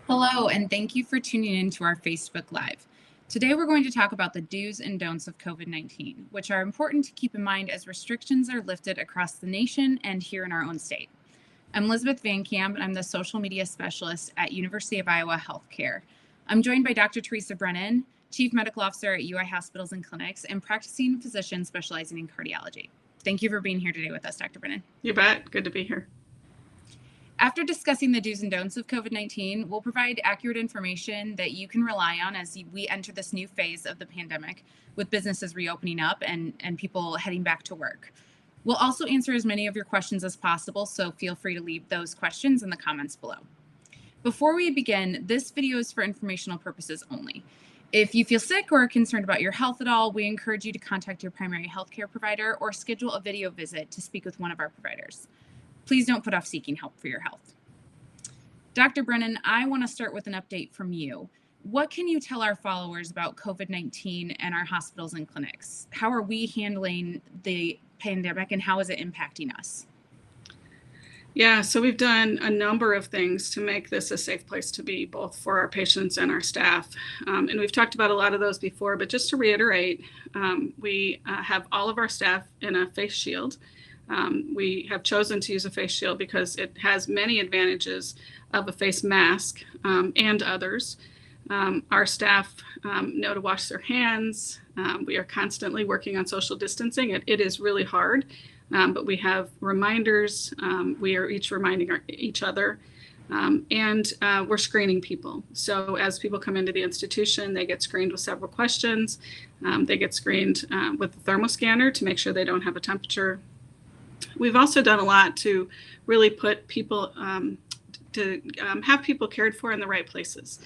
Hello, and thank you for tuning in to our Facebook Live. Today, we're going to talk about the do's and don'ts of COVID-19, which are important to keep in mind as restrictions are lifted across the nation and here in our own state. I'm Elizabeth Van Camp, and I'm the social media specialist at University of Iowa Healthcare. I'm joined by Dr. Teresa Brennan, Chief Medical Officer at UI Hospitals and Clinics, and practicing physician specializing in cardiology. Thank you for being here today with us, Dr. Brennan. You bet. Good to be here. After discussing the do's and don'ts of COVID-19, we'll provide accurate information that you can rely on as we enter this new phase of the pandemic, with businesses reopening up and people heading back to work. We'll also answer as many of your questions as possible, so feel free to leave those questions in the comments below. Before we begin, this video is for informational purposes only. If you feel sick or are concerned about your health at all, we encourage you to contact your primary healthcare provider or schedule a video visit to speak with one of our providers. Please don't put off seeking help for your health. Dr. Brennan, I want to start with an update from you. What can you tell our followers about COVID-19 and our hospitals and clinics? How are we handling the pandemic and how is it impacting us? Yeah, so we've done a number of things to make this a safe place to be, both for our patients and our staff. And we've talked about a lot of those before, but just to reiterate, we have all of our staff in a face shield. We have chosen to use a face shield because it has many advantages of a face mask and others. Our staff know to wash their hands. We are constantly working on social distancing. It is really hard, but we have reminders. We are each reminding each other. And we're screening people. So as people come into the institution, they get screened with several questions. They get screened with a thermoscanner to make sure they don't have a temperature. We've also done a lot to really put people, have people cared for in the right places.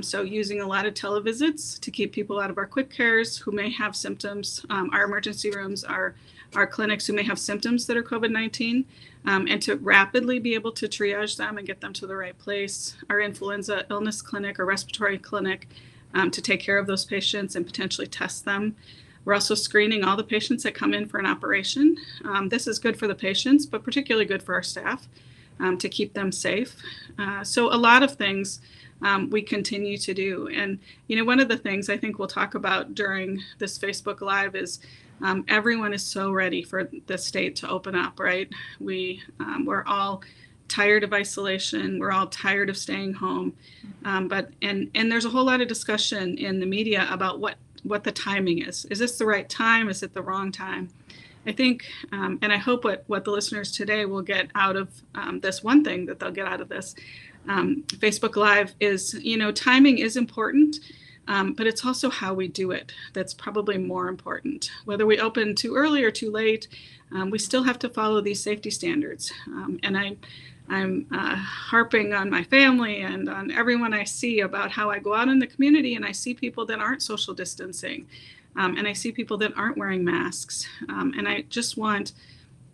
So using a lot of televisits to keep people out of our quick cares who may have symptoms, our emergency rooms, our clinics who may have symptoms that are COVID-19, and to rapidly be able to triage them and get them to the right place. Our influenza illness clinic or respiratory clinic to take care of those patients and potentially test them. We're also screening all the patients that come in for an operation. This is good for the patients, but particularly good for our staff to keep them safe. So a lot of things we continue to do. And, you know, one of the things I think we'll talk about during this Facebook Live is everyone is so ready for the state to open up, right? We're all tired of isolation. We're all tired of staying home. But there's a whole lot of discussion in the media about what the timing is. Is this the right time? Is it the wrong time? I think, and I hope what the listeners today will get out of this, one thing that they'll get out of this Facebook Live is, you know, timing is important, but it's also how we do it that's probably more important. Whether we open too early or too late, we still have to follow these safety standards. And I'm harping on my family and on everyone I see about how I go out in the community and I see people that aren't social distancing, and I see people that aren't wearing masks. And I just want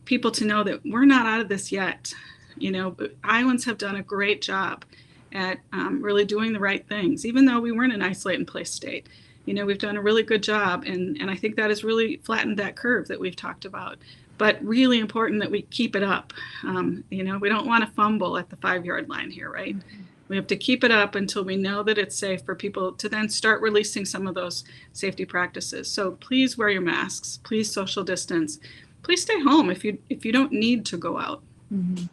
people to know that we're not out of this yet. You know, Iowans have done a great job at really doing the right things, even though we weren't an isolate and place state. You know, we've done a really good job, and I think that has really flattened that curve that we've talked about. But really important that we keep it up. You know, we don't want to fumble at the 5-yard line here, right? Mm-hmm. We have to keep it up until we know that it's safe for people to then start releasing some of those safety practices. So please wear your masks. Please social distance. Please stay home if you don't need to go out. Mm-hmm.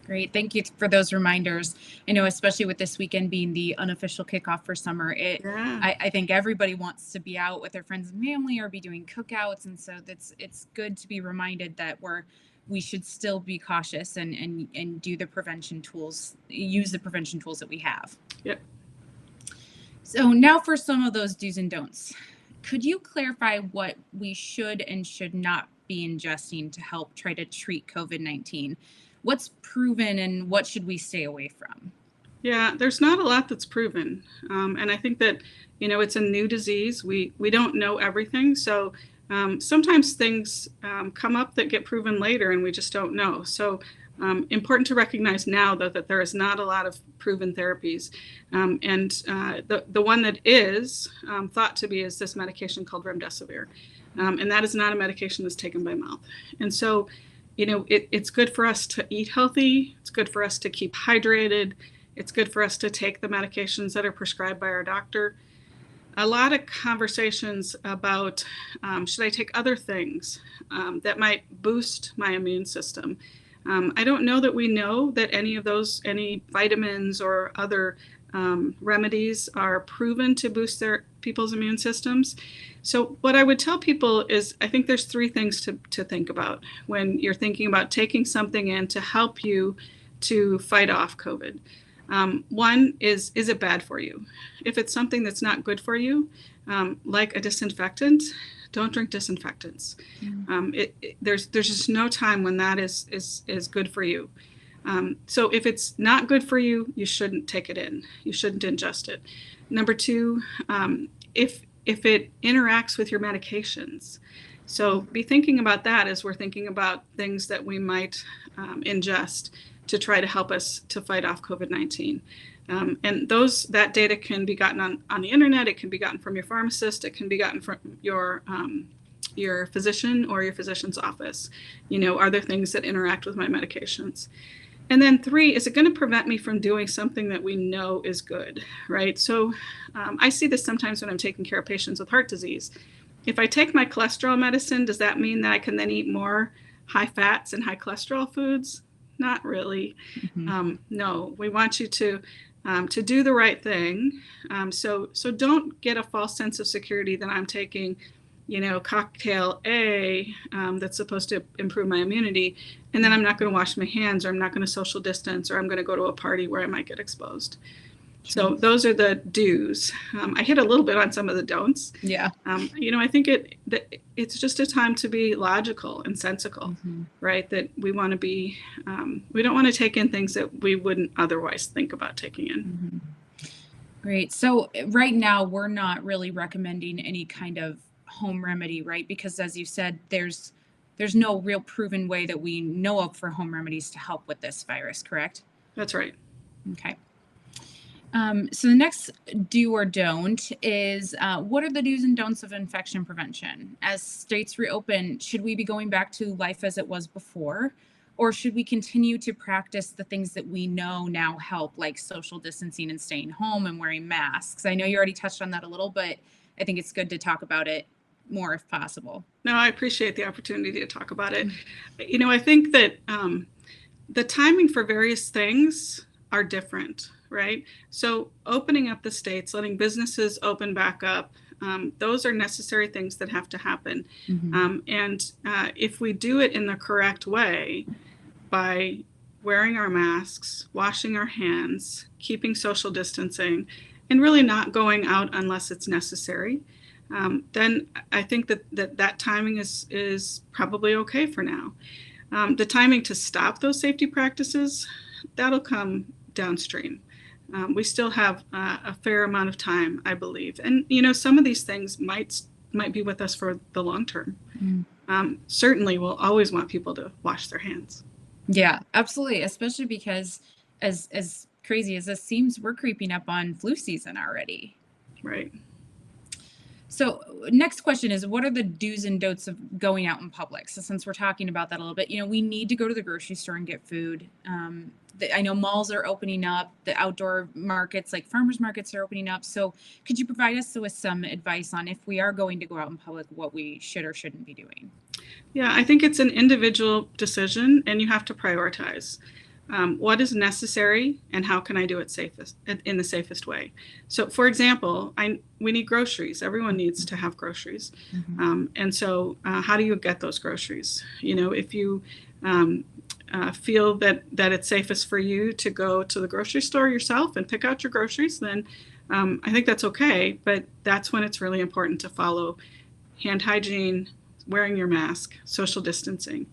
Great. Thank you for those reminders. I know, especially with this weekend being the unofficial kickoff for summer, I think everybody wants to be out with their friends and family or be doing cookouts. And so it's good to be reminded that we should still be cautious and do the prevention tools, use the prevention tools that we have. Yep. So now for some of those do's and don'ts. Could you clarify what we should and should not be ingesting to help try to treat COVID-19? What's proven and what should we stay away from? Yeah, there's not a lot that's proven. And I think that, you know, it's a new disease. We don't know everything. So sometimes things come up that get proven later and we just don't know. So important to recognize now, though, that there is not a lot of proven therapies. And the one that is thought to be is this medication called remdesivir. And that is not a medication that's taken by mouth. And so, you know, it's good for us to eat healthy. It's good for us to keep hydrated. It's good for us to take the medications that are prescribed by our doctor. A lot of conversations about should I take other things that might boost my immune system. I don't know that we know that any vitamins or other remedies are proven to boost people's immune systems. So what I would tell people is I think there's three things to think about when you're thinking about taking something in to help you to fight off COVID. One is it bad for you? If it's something that's not good for you, like a disinfectant, don't drink disinfectants. There's just no time when that is good for you. So if it's not good for you, you shouldn't take it in. You shouldn't ingest it. Number two, if it interacts with your medications. So be thinking about that as we're thinking about things that we might ingest to try to help us to fight off COVID-19. And that data can be gotten on the internet. It can be gotten from your pharmacist. It can be gotten from your physician or your physician's office. Are there things that interact with my medications? And then three, is it going to prevent me from doing something that we know is good, right? So I see this sometimes when I'm taking care of patients with heart disease. If I take my cholesterol medicine, does that mean that I can then eat more high fats and high cholesterol foods? Not really. No, we want you to do the right thing. So don't get a false sense of security that I'm taking, cocktail A that's supposed to improve my immunity, and then I'm not going to wash my hands, or I'm not going to social distance, or I'm going to go to a party where I might get exposed. So those are the do's. I hit a little bit on some of the don'ts. Yeah. I think it's just a time to be logical and sensical, right? That we want to be, we don't want to take in things that we wouldn't otherwise think about taking in. Great. So right now we're not really recommending any kind of home remedy, right? Because as you said, there's no real proven way that we know of for home remedies to help with this virus, correct? That's right. Okay. So the next do or don't is what are the do's and don'ts of infection prevention? As states reopen, should we be going back to life as it was before? Or should we continue to practice the things that we know now help, like social distancing and staying home and wearing masks? I know you already touched on that a little, but I think it's good to talk about it more if possible. No, I appreciate the opportunity to talk about it. I think that the timing for various things are different, right? So opening up the states, letting businesses open back up, those are necessary things that have to happen. And if we do it in the correct way, by wearing our masks, washing our hands, keeping social distancing, and really not going out unless it's necessary, then I think that timing is probably okay for now. The timing to stop those safety practices, that'll come downstream. We still have a fair amount of time, I believe. And, some of these things might be with us for the long term. Certainly, we'll always want people to wash their hands. Yeah, absolutely. Especially because as crazy as this seems, we're creeping up on flu season already. Right. So next question is, what are the do's and don'ts of going out in public? So since we're talking about that a little bit, we need to go to the grocery store and get food. I know malls are opening up, the outdoor markets like farmers markets are opening up. So could you provide us with some advice on if we are going to go out in public, what we should or shouldn't be doing? Yeah, I think it's an individual decision and you have to prioritize. What is necessary and how can I do it in the safest way? So, for example, we need groceries. Everyone needs to have groceries. And so how do you get those groceries? If you feel that it's safest for you to go to the grocery store yourself and pick out your groceries, then I think that's okay. But that's when it's really important to follow hand hygiene, wearing your mask, social distancing.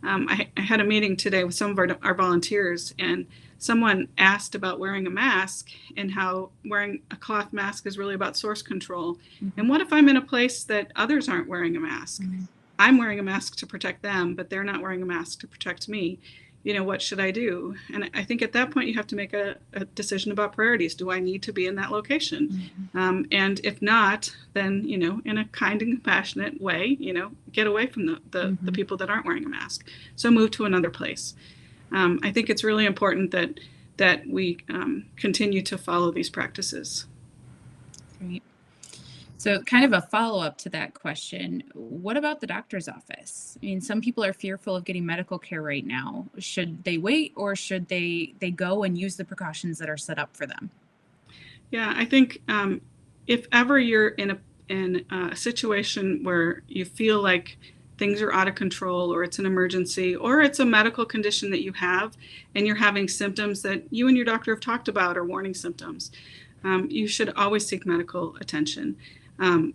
I had a meeting today with some of our volunteers, and someone asked about wearing a mask and how wearing a cloth mask is really about source control. And what if I'm in a place that others aren't wearing a mask? I'm wearing a mask to protect them, but they're not wearing a mask to protect me. What should I do? And I think at that point you have to make a decision about priorities. Do I need to be in that location? And if not, then, in a kind and compassionate way, get away from the people that aren't wearing a mask. So move to another place. I think it's really important that that we continue to follow these practices. Great. So kind of a follow-up to that question, what about the doctor's office? I mean, some people are fearful of getting medical care right now. Should they wait, or should they go and use the precautions that are set up for them? Yeah, I think if ever you're in a situation where you feel like things are out of control, or it's an emergency, or it's a medical condition that you have and you're having symptoms that you and your doctor have talked about, or warning symptoms, you should always seek medical attention.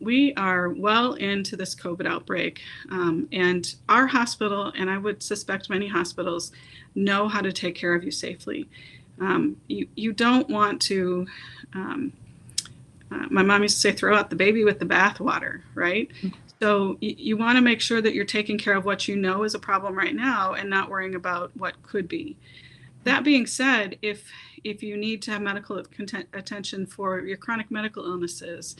We are well into this COVID outbreak, and our hospital, and I would suspect many hospitals, know how to take care of you safely. You don't want to, my mom used to say, throw out the baby with the bathwater, right? So you want to make sure that you're taking care of what you know is a problem right now and not worrying about what could be. That being said, if you need to have medical attention for your chronic medical illnesses,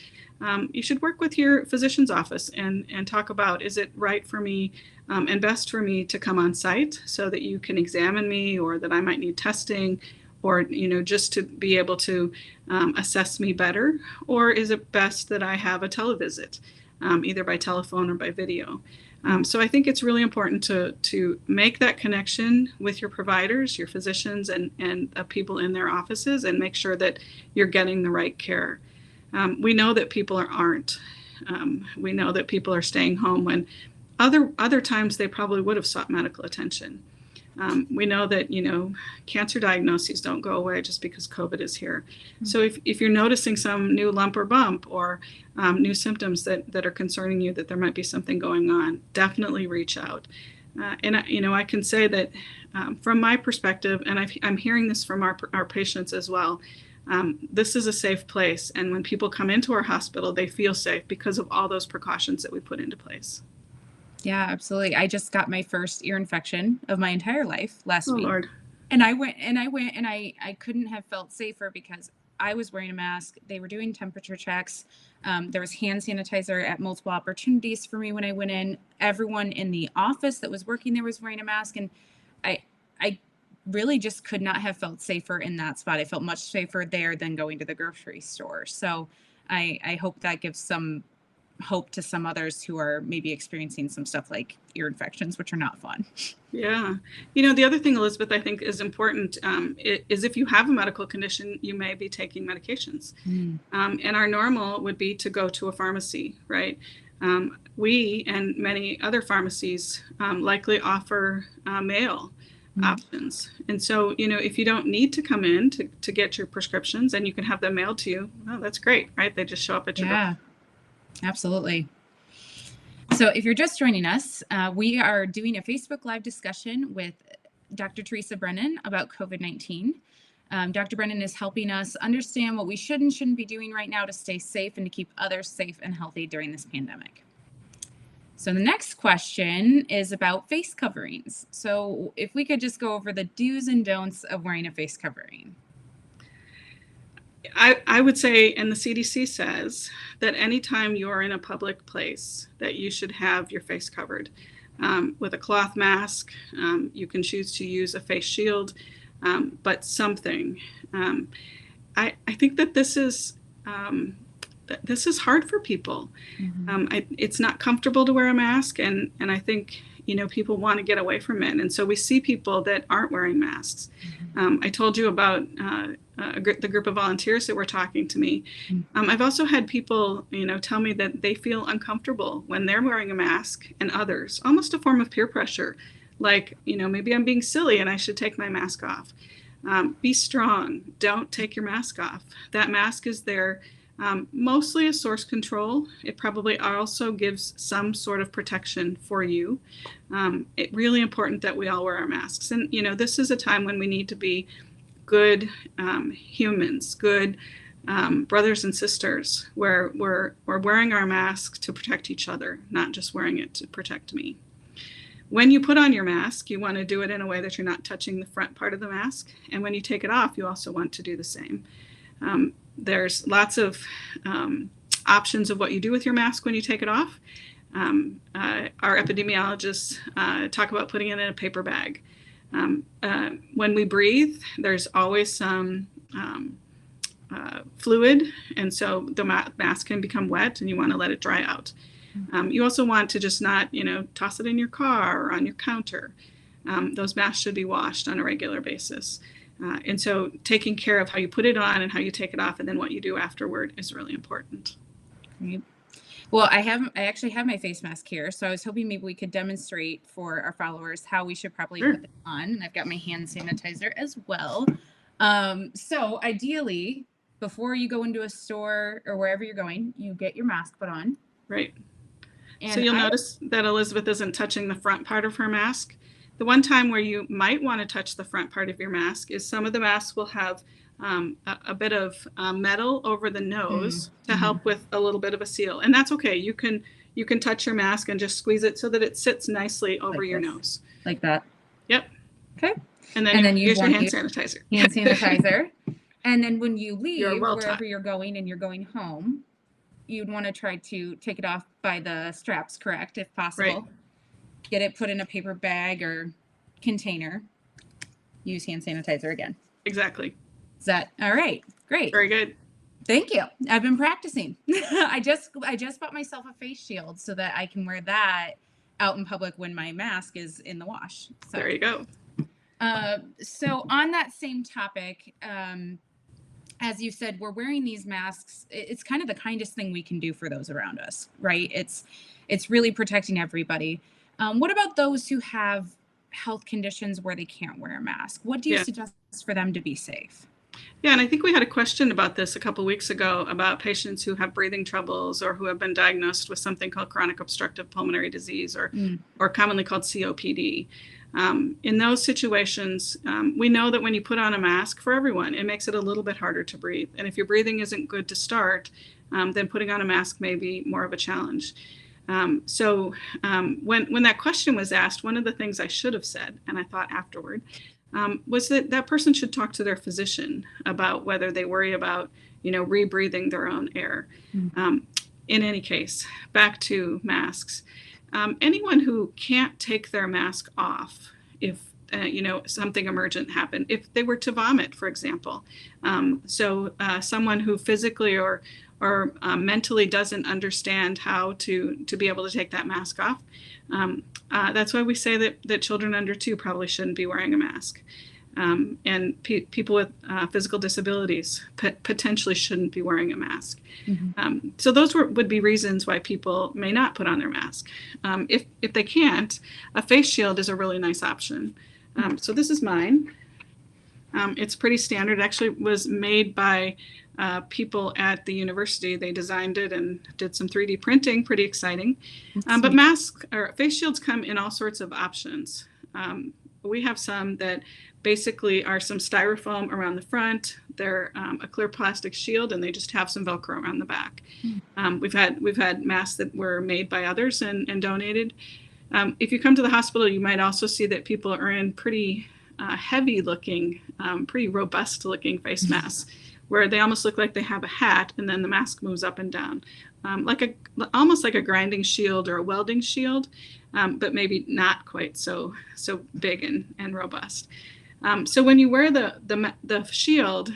you should work with your physician's office and talk about, is it right for me and best for me to come on site so that you can examine me, or that I might need testing, or just to be able to assess me better, or is it best that I have a televisit, either by telephone or by video? So I think it's really important to make that connection with your providers, your physicians, and people in their offices, and make sure that you're getting the right care. We know that people aren't. We know that people are staying home when other times they probably would have sought medical attention. We know that, cancer diagnoses don't go away just because COVID is here. So if you're noticing some new lump or bump, or new symptoms that are concerning you, that there might be something going on, definitely reach out. And I can say that from my perspective, and I'm hearing this from our patients as well, this is a safe place. And when people come into our hospital, they feel safe because of all those precautions that we put into place. Yeah, absolutely. I just got my first ear infection of my entire life last week. Lord. And I couldn't have felt safer because I was wearing a mask. They were doing temperature checks. There was hand sanitizer at multiple opportunities for me when I went in. Everyone in the office that was working there was wearing a mask. And I really just could not have felt safer in that spot. I felt much safer there than going to the grocery store. So I hope that gives some hope to some others who are maybe experiencing some stuff like ear infections, which are not fun. Yeah. The other thing, Elizabeth, I think is important is if you have a medical condition, you may be taking medications. And our normal would be to go to a pharmacy, right? We and many other pharmacies likely offer mail options. And so, if you don't need to come in to get your prescriptions and you can have them mailed to you, well, that's great, right? They just show up at your door. Absolutely. So if you're just joining us, we are doing a Facebook Live discussion with Dr. Teresa Brennan about COVID-19. Dr. Brennan is helping us understand what we should and shouldn't be doing right now to stay safe and to keep others safe and healthy during this pandemic. So the next question is about face coverings. So if we could just go over the do's and don'ts of wearing a face covering. I would say, and the CDC says, that anytime you're in a public place, that you should have your face covered with a cloth mask. You can choose to use a face shield, but something. I think that this is hard for people. It's not comfortable to wear a mask, and I think people want to get away from it, and so we see people that aren't wearing masks. I told you about the group of volunteers that were talking to me. I've also had people, tell me that they feel uncomfortable when they're wearing a mask and others, almost a form of peer pressure, like, maybe I'm being silly and I should take my mask off. Be strong. Don't take your mask off. That mask is there mostly as source control. It probably also gives some sort of protection for you. It's really important that we all wear our masks. And, this is a time when we need to be good humans, good brothers and sisters, where we're wearing our masks to protect each other, not just wearing it to protect me. When you put on your mask, you want to do it in a way that you're not touching the front part of the mask. And when you take it off, you also want to do the same. There's lots of options of what you do with your mask when you take it off. Our epidemiologists talk about putting it in a paper bag. When we breathe, there's always some fluid, and so the mask can become wet, and you want to let it dry out. You also want to just not, toss it in your car or on your counter. Those masks should be washed on a regular basis. And so taking care of how you put it on and how you take it off and then what you do afterward is really important. Great. Well, I actually have my face mask here, so I was hoping maybe we could demonstrate for our followers how we should probably put this on. And I've got my hand sanitizer as well. So ideally, before you go into a store or wherever you're going, you get your mask put on. Right. And so you'll notice that Elizabeth isn't touching the front part of her mask. The one time where you might want to touch the front part of your mask is some of the masks will have a bit of metal over the nose to help with a little bit of a seal. And that's okay. You can touch your mask and just squeeze it so that it sits nicely over your nose. Like that. Yep. Okay. And then you use your hand sanitizer. Hand sanitizer. And then when you leave, well wherever you're going and you're going home, you'd want to try to take it off by the straps, correct, if possible. Right. Get it put in a paper bag or container. Use hand sanitizer again. Exactly. Is that all right? Great. Very good. Thank you. I've been practicing. I just bought myself a face shield so that I can wear that out in public when my mask is in the wash. So there you go. So on that same topic, as you said, we're wearing these masks. It's kind of the kindest thing we can do for those around us, right? It's really protecting everybody. What about those who have health conditions where they can't wear a mask? What do you suggest for them to be safe? Yeah, and I think we had a question about this a couple of weeks ago about patients who have breathing troubles or who have been diagnosed with something called chronic obstructive pulmonary disease or commonly called COPD. In those situations, we know that when you put on a mask for everyone, it makes it a little bit harder to breathe. And if your breathing isn't good to start, then putting on a mask may be more of a challenge. So when that question was asked, one of the things I should have said, and I thought afterward, was that person should talk to their physician about whether they worry about, rebreathing their own air. In any case, back to masks. Anyone who can't take their mask off if something emergent happened, if they were to vomit, for example. Someone who physically or mentally doesn't understand how to be able to take that mask off. That's why we say that children under 2 probably shouldn't be wearing a mask. And people with physical disabilities potentially shouldn't be wearing a mask. So those would be reasons why people may not put on their mask. If they can't, a face shield is a really nice option. So this is mine. It's pretty standard. It actually was made by people at the university. They designed it and did some 3D printing, pretty exciting. But masks or face shields come in all sorts of options. We have some that basically are some styrofoam around the front. They're a clear plastic shield, and they just have some Velcro around the back. We've had masks that were made by others and donated. If you come to the hospital, you might also see that people are in pretty heavy-looking, pretty robust-looking face masks, where they almost look like they have a hat, and then the mask moves up and down, almost like a grinding shield or a welding shield, but maybe not quite so big and robust. So when you wear the shield,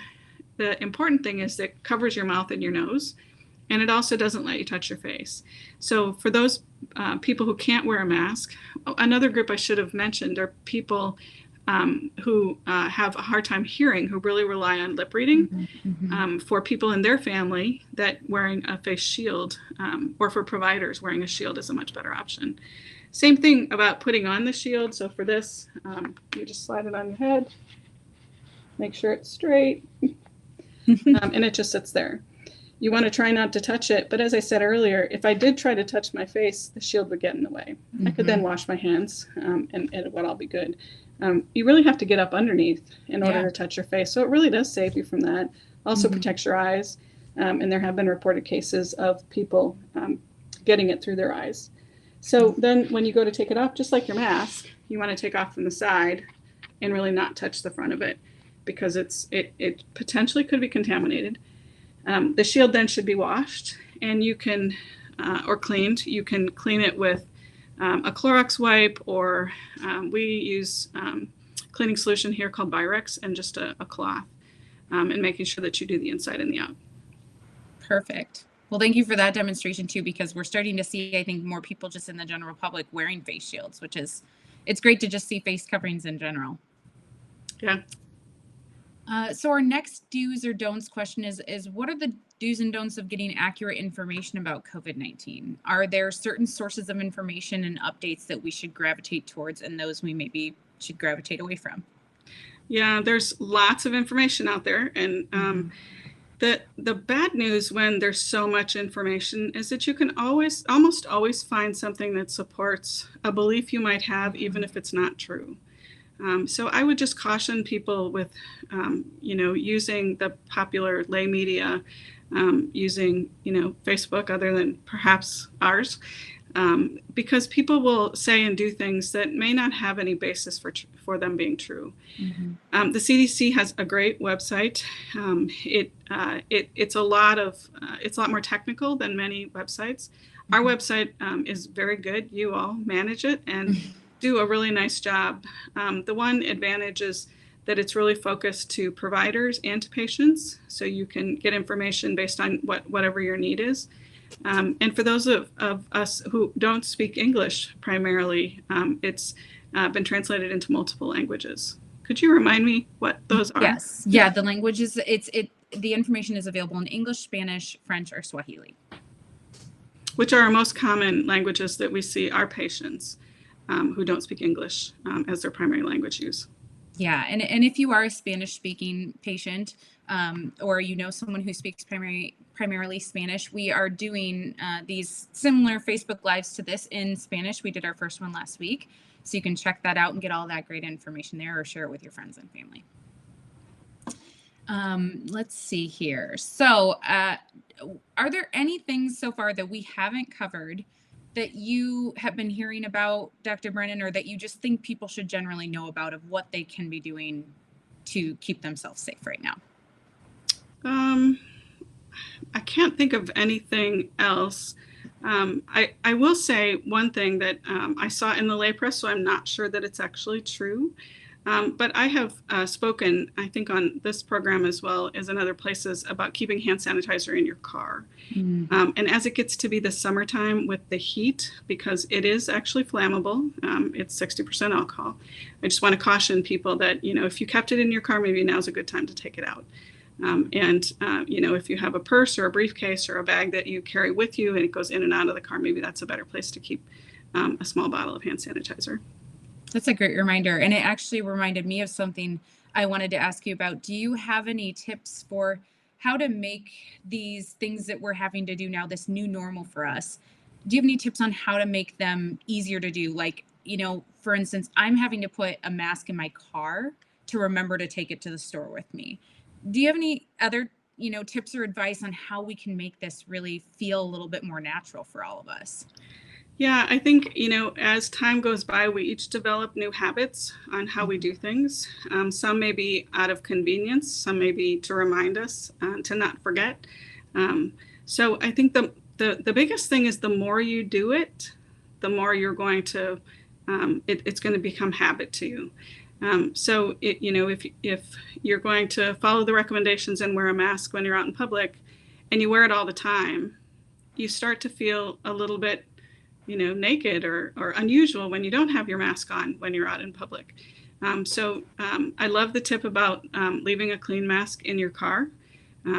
the important thing is that it covers your mouth and your nose, and it also doesn't let you touch your face. So for those people who can't wear a mask, another group I should have mentioned are people who have a hard time hearing, who really rely on lip reading. For people in their family, that wearing a face shield, or for providers, wearing a shield is a much better option. Same thing about putting on the shield. So for this, you just slide it on your head, make sure it's straight, and it just sits there. You want to try not to touch it, but as I said earlier, if I did try to touch my face, the shield would get in the way. I could then wash my hands, and it would all be good. You really have to get up underneath in order to touch your face. So it really does save you from that. Also protects your eyes. And there have been reported cases of people getting it through their eyes. So then when you go to take it off, just like your mask, you want to take off from the side and really not touch the front of it, because it potentially could be contaminated. The shield then should be washed, and you can, or cleaned. You can clean it with a Clorox wipe, or we use cleaning solution here called Byrex and just a cloth, and making sure that you do the inside and the out. Perfect. Well, thank you for that demonstration too, because we're starting to see, I think, more people just in the general public wearing face shields, which is, it's great to just see face coverings in general. Yeah. So our next do's or don'ts question is what are the do's and don'ts of getting accurate information about COVID-19? Are there certain sources of information and updates that we should gravitate towards and those we maybe should gravitate away from? Yeah, there's lots of information out there. And the bad news when there's so much information is that you can almost always find something that supports a belief you might have, even if it's not true. So I would just caution people with, using the popular lay media, using, Facebook other than perhaps ours, because people will say and do things that may not have any basis for them being true. Mm-hmm. The CDC has a great website. It's a lot more technical than many websites. Mm-hmm. Our website is very good. You all manage it and do a really nice job. The one advantage is that it's really focused to providers and to patients, so you can get information based on whatever your need is. And for those of us who don't speak English primarily, it's been translated into multiple languages. Could you remind me what those are? Yes. Yeah, the languages, the information is available in English, Spanish, French, or Swahili, which are our most common languages that we see our patients who don't speak English as their primary language use. Yeah, and if you are a Spanish-speaking patient, or someone who speaks primarily Spanish, we are doing these similar Facebook Lives to this in Spanish. We did our first one last week, so you can check that out and get all that great information there, or share it with your friends and family. Let's see here. So, are there any things so far that we haven't covered that you have been hearing about, Dr. Brennan, or that you just think people should generally know about of what they can be doing to keep themselves safe right now? I can't think of anything else. I will say one thing that I saw in the lay press, so I'm not sure that it's actually true. But I have spoken, I think, on this program as well as in other places about keeping hand sanitizer in your car. Mm. And as it gets to be the summertime with the heat, because it is actually flammable, it's 60% alcohol. I just want to caution people that, if you kept it in your car, maybe now's a good time to take it out. If you have a purse or a briefcase or a bag that you carry with you and it goes in and out of the car, maybe that's a better place to keep a small bottle of hand sanitizer. That's a great reminder. And it actually reminded me of something I wanted to ask you about. Do you have any tips for how to make these things that we're having to do now, this new normal for us? Do you have any tips on how to make them easier to do? Like, for instance, I'm having to put a mask in my car to remember to take it to the store with me. Do you have any other, tips or advice on how we can make this really feel a little bit more natural for all of us? Yeah, I think, as time goes by, we each develop new habits on how we do things. Some may be out of convenience, some may be to remind us to not forget. So I think the biggest thing is the more you do it, the more you're going to, it's going to become habit to you. So if you're going to follow the recommendations and wear a mask when you're out in public and you wear it all the time, you start to feel a little bit naked or unusual when you don't have your mask on when you're out in public. So I love the tip about leaving a clean mask in your car.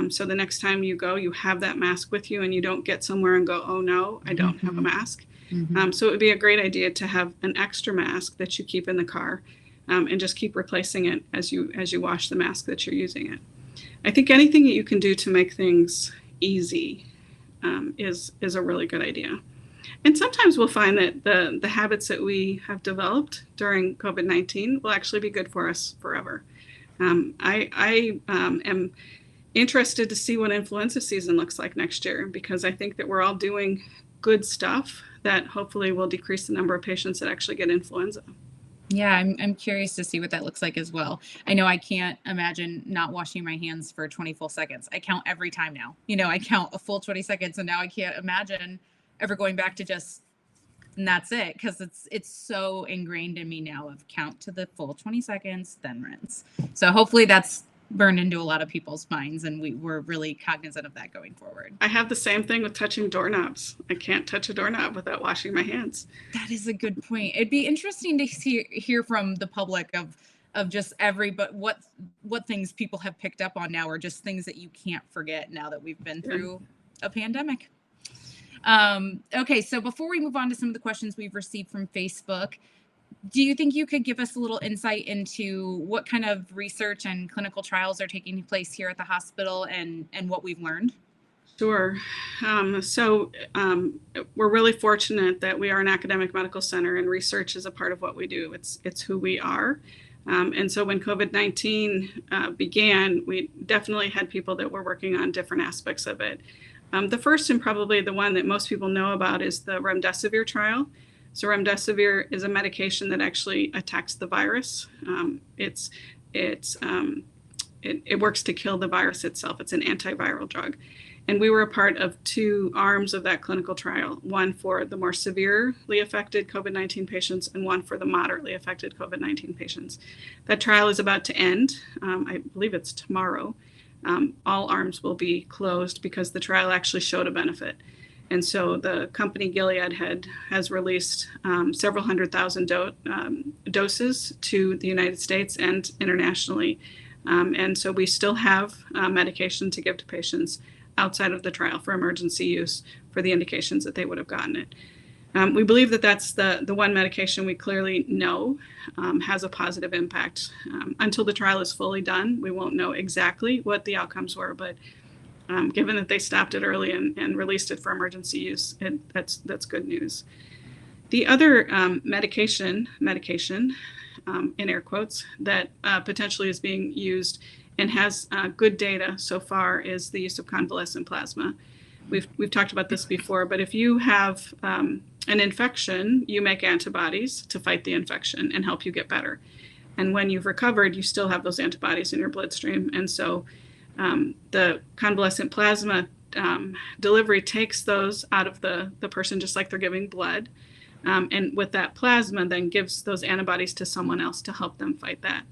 So the next time you go, you have that mask with you and you don't get somewhere and go, oh no, I don't have a mask. Mm-hmm. So it would be a great idea to have an extra mask that you keep in the car and just keep replacing it as you wash the mask that you're using it. I think anything that you can do to make things easy is a really good idea. And sometimes we'll find that the habits that we have developed during COVID-19 will actually be good for us forever. I am interested to see what influenza season looks like next year, because I think that we're all doing good stuff that hopefully will decrease the number of patients that actually get influenza. Yeah, I'm curious to see what that looks like as well. I know I can't imagine not washing my hands for 20 full seconds. I count every time now. I count a full 20 seconds, and now I can't imagine ever going back to just and that's it, because it's so ingrained in me now of count to the full 20 seconds, then rinse. So hopefully that's burned into a lot of people's minds, and we're really cognizant of that going forward. I have the same thing with touching doorknobs. I can't touch a doorknob without washing my hands. That is a good point. It'd be interesting to hear from the public of just but what things people have picked up on now, or just things that you can't forget now that we've been through a pandemic. Okay, so before we move on to some of the questions we've received from Facebook, do you think you could give us a little insight into what kind of research and clinical trials are taking place here at the hospital, and what we've learned? Sure. We're really fortunate that we are an academic medical center, and research is a part of what we do. It's who we are. And so when COVID-19 began, we definitely had people that were working on different aspects of it. The first, and probably the one that most people know about, is the remdesivir trial. So remdesivir is a medication that actually attacks the virus. It works to kill the virus itself. It's an antiviral drug. And we were a part of two arms of that clinical trial, one for the more severely affected COVID-19 patients and one for the moderately affected COVID-19 patients. That trial is about to end. I believe it's tomorrow. All arms will be closed because the trial actually showed a benefit. And so the company Gilead has released several 100,000 doses to the United States and internationally. And so we still have medication to give to patients outside of the trial for emergency use for the indications that they would have gotten it. We believe that that's the one medication we clearly know has a positive impact. Until the trial is fully done, we won't know exactly what the outcomes were, but given that they stopped it early and released it for emergency use, that's good news. The other medication, in air quotes, that potentially is being used and has good data so far is the use of convalescent plasma. We've talked about this before, but if you have an infection, you make antibodies to fight the infection and help you get better. And when you've recovered, you still have those antibodies in your bloodstream. And so the convalescent plasma delivery takes those out of the person, just like they're giving blood. And with that plasma, then gives those antibodies to someone else to help them fight that.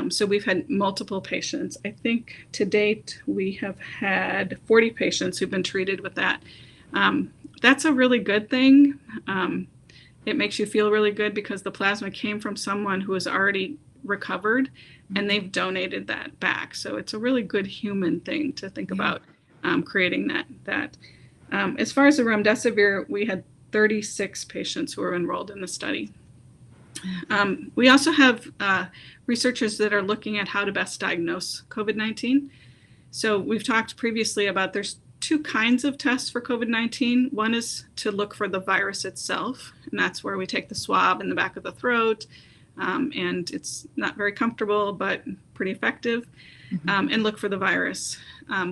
So we've had multiple patients. I think to date, we have had 40 patients who've been treated with that. That's a really good thing. It makes you feel really good because the plasma came from someone who has already recovered and they've donated that back. So it's a really good human thing to think about creating that. As far as the remdesivir, we had 36 patients who were enrolled in the study. We also have researchers that are looking at how to best diagnose COVID-19. So we've talked previously about there's two kinds of tests for COVID-19. One is to look for the virus itself, and that's where we take the swab in the back of the throat, and it's not very comfortable, but pretty effective, and look for the virus.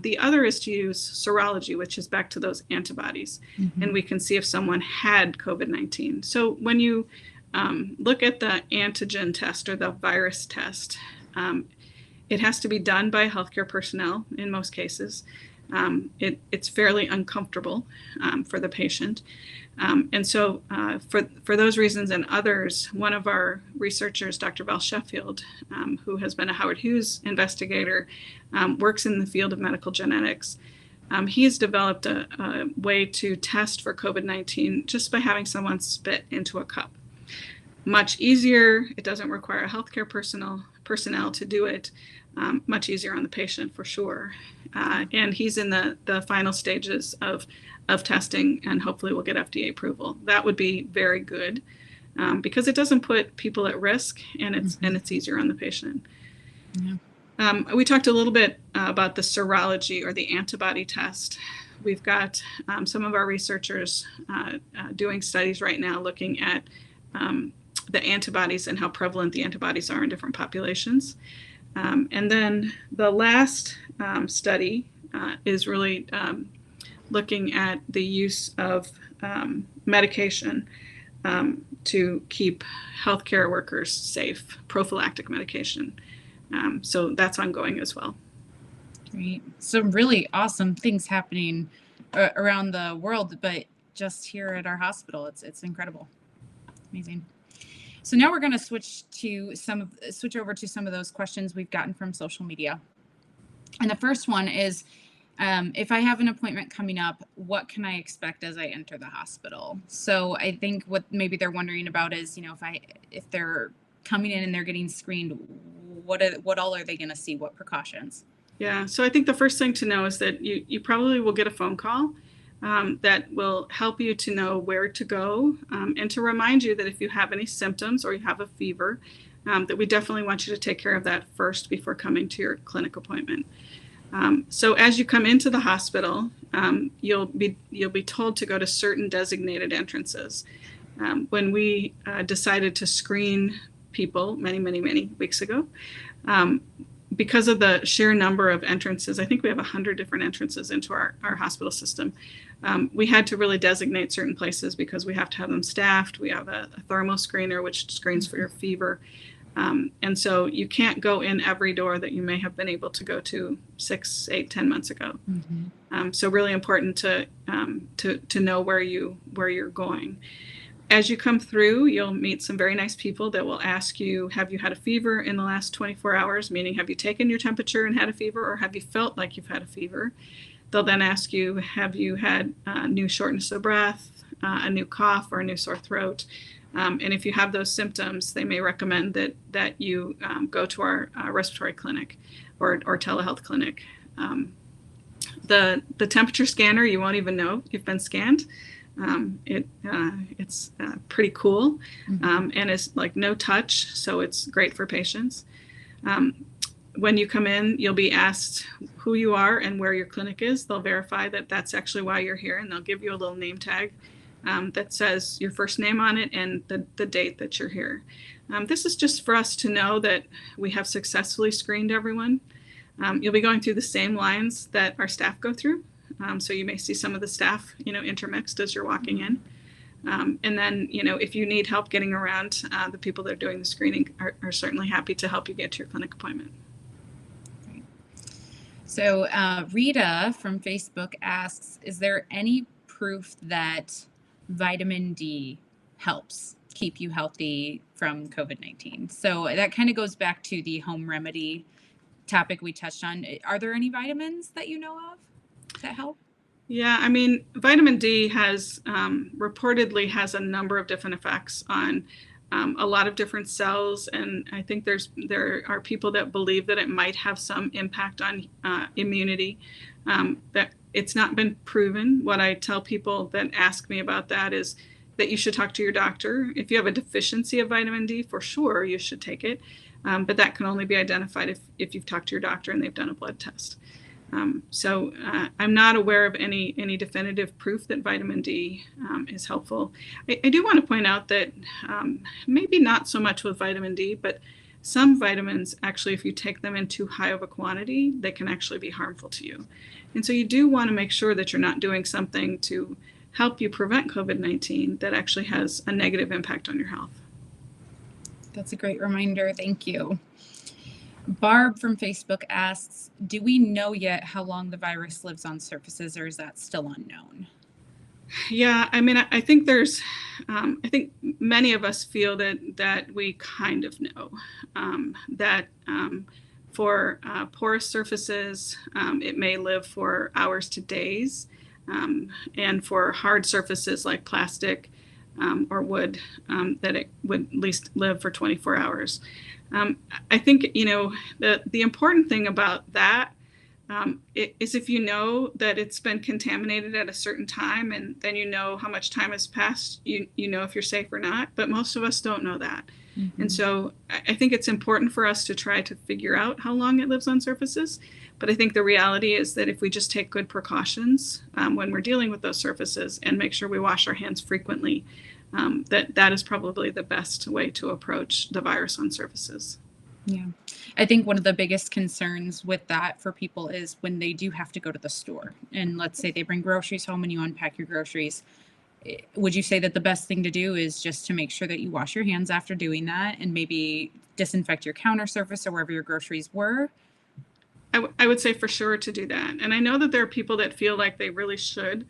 The other is to use serology, which is back to those antibodies, and we can see if someone had COVID-19. So when you look at the antigen test or the virus test, it has to be done by healthcare personnel in most cases. It's fairly uncomfortable for the patient. And so for those reasons and others, one of our researchers, Dr. Val Sheffield, who has been a Howard Hughes investigator, works in the field of medical genetics. He has developed a way to test for COVID-19 just by having someone spit into a cup. Much easier. It doesn't require healthcare personnel to do it. Much easier on the patient for sure. And he's in the final stages of testing, and hopefully we'll get FDA approval. That would be very good because it doesn't put people at risk, and it's easier on the patient. Yeah. We talked a little bit about the serology or the antibody test. We've got some of our researchers doing studies right now looking at the antibodies and how prevalent the antibodies are in different populations. And then the last study is really looking at the use of medication to keep healthcare workers safe, prophylactic medication. So that's ongoing as well. Great. Some really awesome things happening around the world, but just here at our hospital. It's incredible. Amazing. So now we're going to switch over to some of those questions we've gotten from social media. And the first one is, if I have an appointment coming up, what can I expect as I enter the hospital? So I think what maybe they're wondering about is, if they're coming in and they're getting screened, what all are they going to see? What precautions? Yeah, so I think the first thing to know is that you probably will get a phone call that will help you to know where to go, and to remind you that if you have any symptoms or you have a fever, that we definitely want you to take care of that first before coming to your clinic appointment. So as you come into the hospital, you'll be told to go to certain designated entrances. When we decided to screen people many weeks ago, because of the sheer number of entrances, I think we have 100 different entrances into our hospital system. We had to really designate certain places because we have to have them staffed. We have a thermal screener, which screens for your fever. And so you can't go in every door that you may have been able to go to 6, 8, 10 months ago. Mm-hmm. So really important to know where you're going. As you come through, you'll meet some very nice people that will ask you, have you had a fever in the last 24 hours? Meaning, have you taken your temperature and had a fever, or have you felt like you've had a fever? They'll then ask you, have you had new shortness of breath, a new cough, or a new sore throat? And if you have those symptoms, they may recommend that you go to our respiratory clinic or telehealth clinic. The temperature scanner, you won't even know you've been scanned. It's pretty cool, and it's like no touch, so it's great for patients. When you come in, you'll be asked who you are and where your clinic is. They'll verify that that's actually why you're here, and they'll give you a little name tag that says your first name on it and the date that you're here. This is just for us to know that we have successfully screened everyone. You'll be going through the same lines that our staff go through. So you may see some of the staff, intermixed as you're walking in. And then, if you need help getting around, the people that are doing the screening are certainly happy to help you get to your clinic appointment. So Rita from Facebook asks, is there any proof that vitamin D helps keep you healthy from COVID-19? So that kind of goes back to the home remedy topic we touched on. Are there any vitamins that you know of that help? Yeah, I mean, vitamin D has reportedly has a number of different effects on a lot of different cells, and I think there are people that believe that it might have some impact on immunity. That it's not been proven. What I tell people that ask me about that is that you should talk to your doctor. If you have a deficiency of vitamin D, for sure you should take it, but that can only be identified if you've talked to your doctor and they've done a blood test. So I'm not aware of any definitive proof that vitamin D is helpful. I do want to point out that maybe not so much with vitamin D, but some vitamins, actually, if you take them in too high of a quantity, they can actually be harmful to you. And so you do want to make sure that you're not doing something to help you prevent COVID-19 that actually has a negative impact on your health. That's a great reminder. Thank you. Barb from Facebook asks, do we know yet how long the virus lives on surfaces, or is that still unknown? Yeah, I mean, I think I think many of us feel that we kind of know that for porous surfaces, it may live for hours to days, and for hard surfaces like plastic or wood, that it would at least live for 24 hours. I think, the important thing about that is if you know that it's been contaminated at a certain time, and then you know how much time has passed, you know if you're safe or not, but most of us don't know that. Mm-hmm. And so I think it's important for us to try to figure out how long it lives on surfaces. But I think the reality is that if we just take good precautions when we're dealing with those surfaces and make sure we wash our hands frequently, that is probably the best way to approach the virus on surfaces. Yeah. I think one of the biggest concerns with that for people is when they do have to go to the store, and let's say they bring groceries home and you unpack your groceries. Would you say that the best thing to do is just to make sure that you wash your hands after doing that and maybe disinfect your counter surface or wherever your groceries were? I would say for sure to do that. And I know that there are people that feel like they really should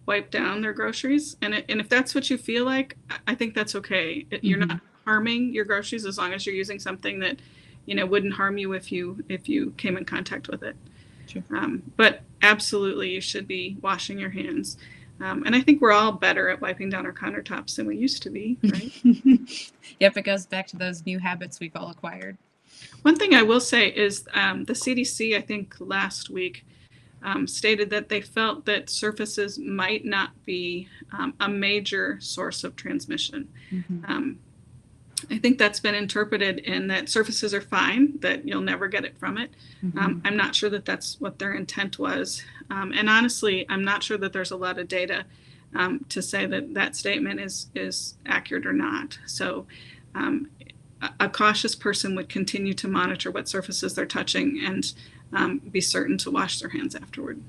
wipe down their groceries. And if that's what you feel like, I think that's okay. You're not harming your groceries as long as you're using something that, wouldn't harm you if you came in contact with it. Sure. But absolutely, you should be washing your hands. And I think we're all better at wiping down our countertops than we used to be, right? Yep, it goes back to those new habits we've all acquired. One thing I will say is the CDC, I think last week, stated that they felt that surfaces might not be a major source of transmission. I think that's been interpreted in that surfaces are fine, that you'll never get it from it. I'm not sure that that's what their intent was. And honestly, I'm not sure that there's a lot of data to say that that statement is accurate or not. So a cautious person would continue to monitor what surfaces they're touching and be certain to wash their hands afterward.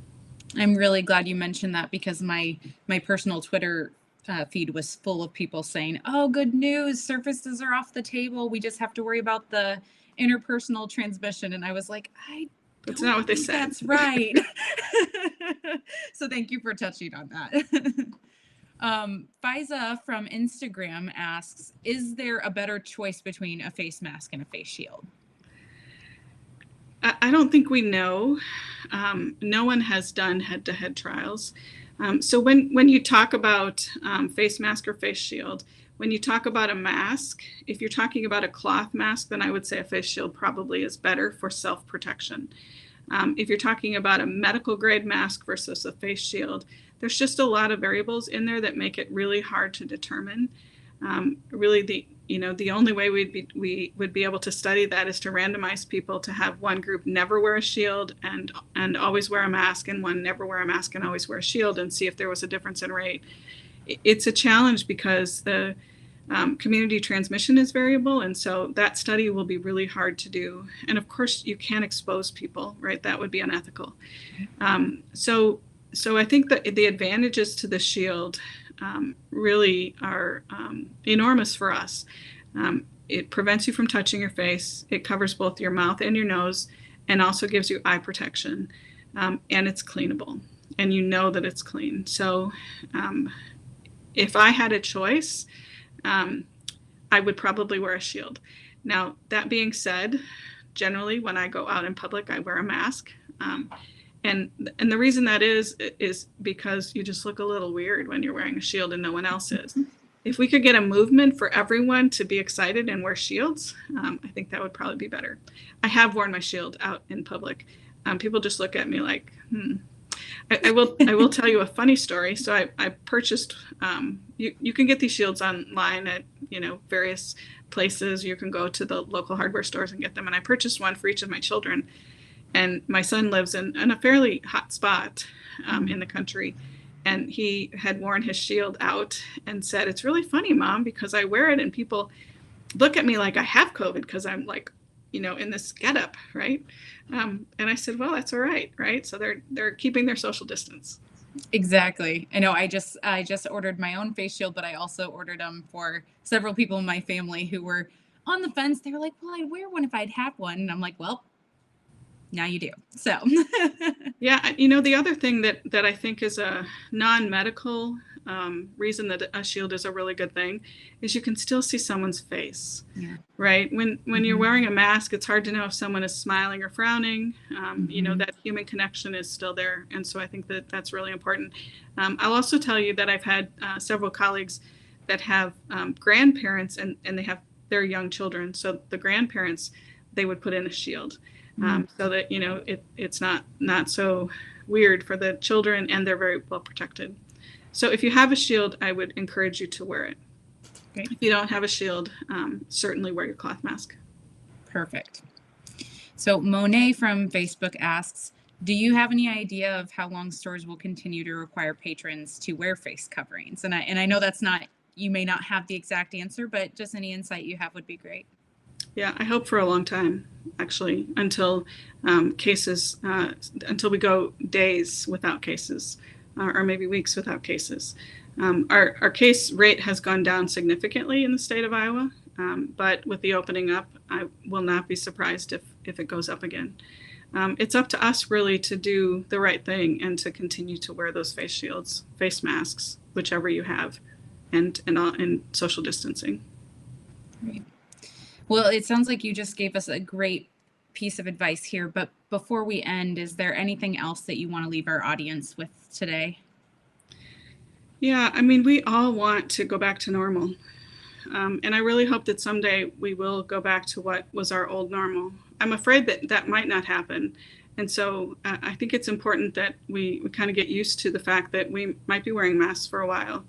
I'm really glad you mentioned that, because my personal Twitter feed was full of people saying, "Oh, good news, surfaces are off the table. We just have to worry about the interpersonal transmission." And I was like, That's not what they said. That's right. So thank you for touching on that. Faiza from Instagram asks, is there a better choice between a face mask and a face shield? I don't think we know. No one has done head-to-head trials. So when you talk about face mask or face shield, when you talk about a mask, if you're talking about a cloth mask, then I would say a face shield probably is better for self-protection. If you're talking about a medical grade mask versus a face shield, there's just a lot of variables in there that make it really hard to determine. Really, the only way we would be able to study that is to randomize people to have one group never wear a shield and always wear a mask, and one never wear a mask and always wear a shield, and see if there was a difference in rate. It's a challenge because the community transmission is variable, and so that study will be really hard to do. And of course, you can't expose people, right? That would be unethical. So I think that the advantages to the shield really are enormous for us. It prevents you from touching your face. It covers both your mouth and your nose, and also gives you eye protection. And it's cleanable, and you know that it's clean. So if I had a choice, I would probably wear a shield. Now, that being said, generally when I go out in public, I wear a mask. And the reason that is because you just look a little weird when you're wearing a shield and no one else is. If we could get a movement for everyone to be excited and wear shields, I think that would probably be better. I have worn my shield out in public. People just look at me like, I will tell you a funny story. So I purchased, you can get these shields online at, various places. You can go to the local hardware stores and get them. And I purchased one for each of my children. And my son lives in a fairly hot spot in the country. And he had worn his shield out and said, "It's really funny, Mom, because I wear it and people look at me like I have COVID because I'm like, in this getup, right?" And I said, "Well, that's all right, right?" So they're keeping their social distance. Exactly. I know. I just ordered my own face shield, but I also ordered them for several people in my family who were on the fence. They were like, "Well, I'd wear one if I'd have one," and I'm like, "Well, now you do." So yeah, the other thing that I think is a non-medical reason that a shield is a really good thing is you can still see someone's face. Yeah. Right? When you're wearing a mask, it's hard to know if someone is smiling or frowning. That human connection is still there. And so I think that that's really important. I'll also tell you that I've had several colleagues that have grandparents and they have their young children. So the grandparents, they would put in a shield. So that, it's not so weird for the children, and they're very well protected. So if you have a shield, I would encourage you to wear it. Great. If you don't have a shield, certainly wear your cloth mask. Perfect. So Monet from Facebook asks, do you have any idea of how long stores will continue to require patrons to wear face coverings? And I know that's not, you may not have the exact answer, but just any insight you have would be great. Yeah, I hope for a long time, actually, until until we go days without cases, or maybe weeks without cases. Our case rate has gone down significantly in the state of Iowa, but with the opening up, I will not be surprised if it goes up again. it's up to us really to do the right thing and to continue to wear those face shields, face masks, whichever you have, and social distancing. Great. Well, it sounds like you just gave us a great piece of advice here, but before we end, is there anything else that you want to leave our audience with today? Yeah, I mean, we all want to go back to normal. And I really hope that someday we will go back to what was our old normal. I'm afraid that that might not happen. And so I think it's important that we kind of get used to the fact that we might be wearing masks for a while.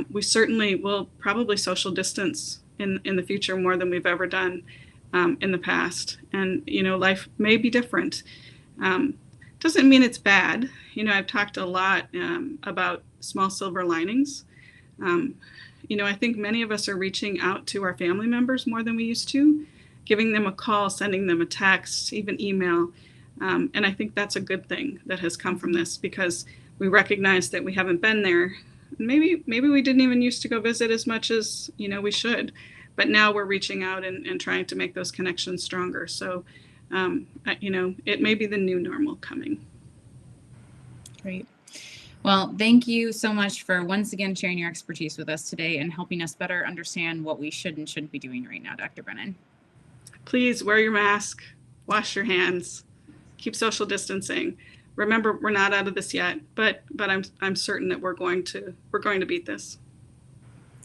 We certainly will probably social distance in the future more than we've ever done in the past. And, life may be different. Doesn't mean it's bad. I've talked a lot about small silver linings. I think many of us are reaching out to our family members more than we used to, giving them a call, sending them a text, even email. And I think that's a good thing that has come from this, because we recognize that we haven't been there. Maybe we didn't even used to go visit as much as, we should. But now we're reaching out and trying to make those connections stronger. So, it may be the new normal coming. Great. Well, thank you so much for once again sharing your expertise with us today and helping us better understand what we should and shouldn't be doing right now, Dr. Brennan. Please wear your mask, wash your hands, keep social distancing. Remember, we're not out of this yet, but I'm certain that we're going to beat this.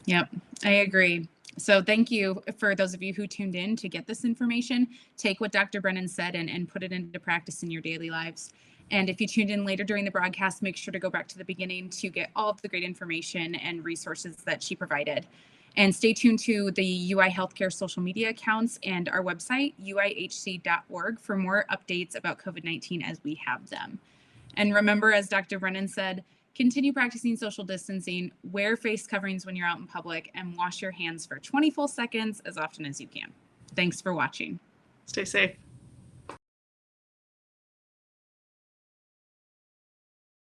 Yep, I agree. So thank you for those of you who tuned in to get this information. Take what Dr. Brennan said and put it into practice in your daily lives. And if you tuned in later during the broadcast, make sure to go back to the beginning to get all of the great information and resources that she provided. And stay tuned to the UI Healthcare social media accounts and our website, uihc.org, for more updates about COVID-19 as we have them. And remember, as Dr. Brennan said, continue practicing social distancing, wear face coverings when you're out in public, and wash your hands for 20 full seconds as often as you can. Thanks for watching. Stay safe.